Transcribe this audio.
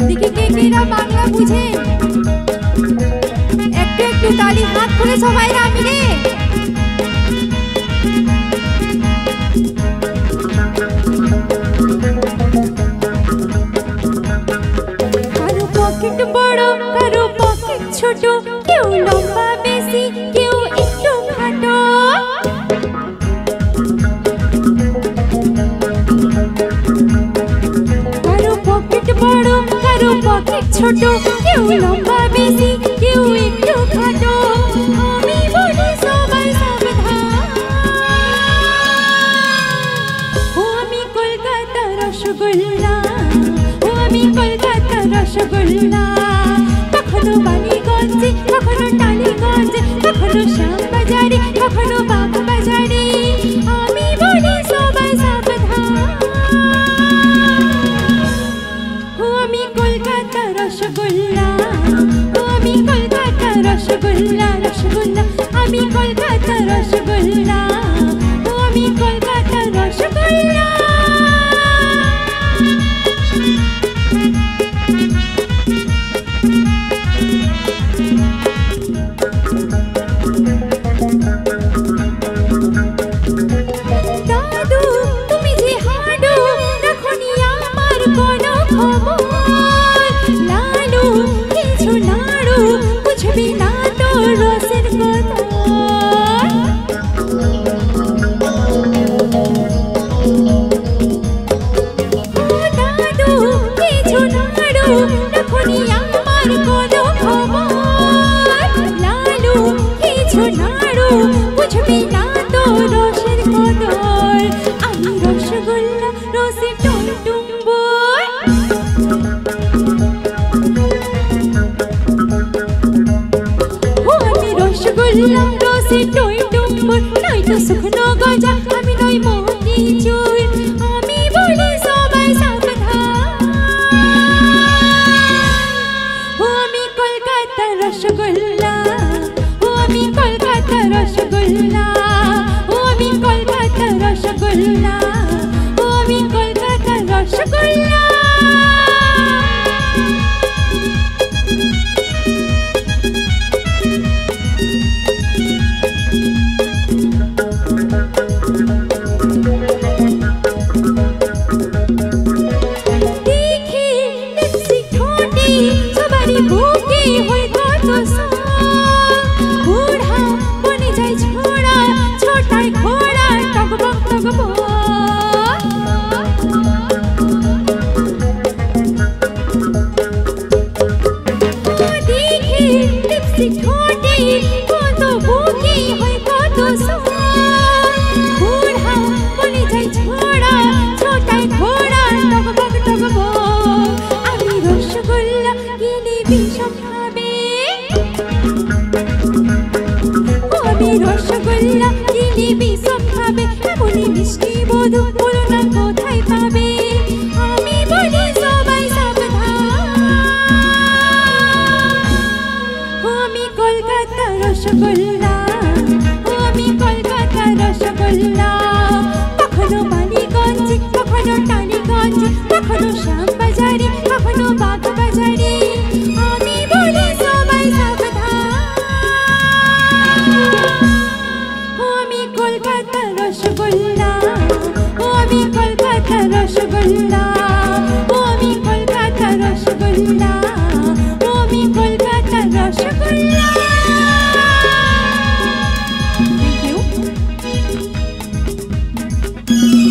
দেখি কে কেরা বাংলা বুঝে একটু একটু তালি হাত করে সবাই মিলে। কারো পকেট বড় কারো পকেট ছোট, কেউ লম্বা বেশি কেউ একটু খাটো। কারো পকেট বড় কারো পকেট ছোট, কেউ লম্বা বেশি কেউ একটু খাটো। আমি বলি সবাই সাবধান, ও আমি কলকাতা রসগোল্লা, ও আমি কলকাতা রসগোল্লা। কখনো বালিগঞ্জে কখনো টালিগঞ্জে কখনো শ্যামবাজারে কখনো বাগবাজারে, আমি বলি সবাই সাবধান, ও আমি কলকাতা রসগোল্লা, ও আমি কলকাতা রসগোল্লা। রসগোল্লা আমি কলকাতা রসগোল্লা, ও আমি কলকাতা রসগোল্লা। দাদু তুমি যে হাডু রাখনি আমার কোনো খবর, লালু কিছু নাড়ু বুঝবি না তো রসের কথা। দাদু কিছু নাড়ু রাখনি আমার কোনো খবর, লালু কিছু নাড়ু বুঝবি না তো রসের কদর। আমি রসগোল্লা রসে টুম্বুর, ও আমি রসগোল্লা রসে টুম্বুর। নয়তো শুকনো গজা আমি নই মতিচুর, আমি বলি সবাই সাবধান, ও আমি কলকাতা রসগোল্লা, ও আমি কলকাতা রসগোল্লা, ও আমি কলকাতা রসগোল্লা, ও আমি কলকাতা রসগোল্লা। দেখি লিপস্টিক ঠোঁটে সবারই বুকে হয় কত সং, বুড়া বনে যায় ছোড়া ছোটায় ঘোড়া টকবক টকবক। দেখি লিপস্টিক ঠোঁটে কত বুকে হয় কত সং, বুড়া বনে যায় ছোড়া ছোটায় ঘোড়া টকবক টকবক। আমি রসগোল্লা কিনে বিষম খাবে, ও আমি রসগোল্লা কিনে বিষম খাবে। এমনই মিষ্টি বধূ বলো না কোথায় পাবে, আমি বলি সবাই সাবধান, ও আমি কলকাতা রসগোল্লা, ও আমি কলকাতা রসগোল্লা। কখনো বালিগঞ্জে কখনো টালিগঞ্জে কখনো শ্যামবাজারে কখনো বাগবাজারে, আমি বলি সবাই সাবধান, ও আমি কলকাতা রসগোল্লা, ও আমি কলকাতা রসগোল্লা, ও আমি কলকাতা রসগোল্লা, ও আমি কলকাতা রসগোল্লা। Thank you.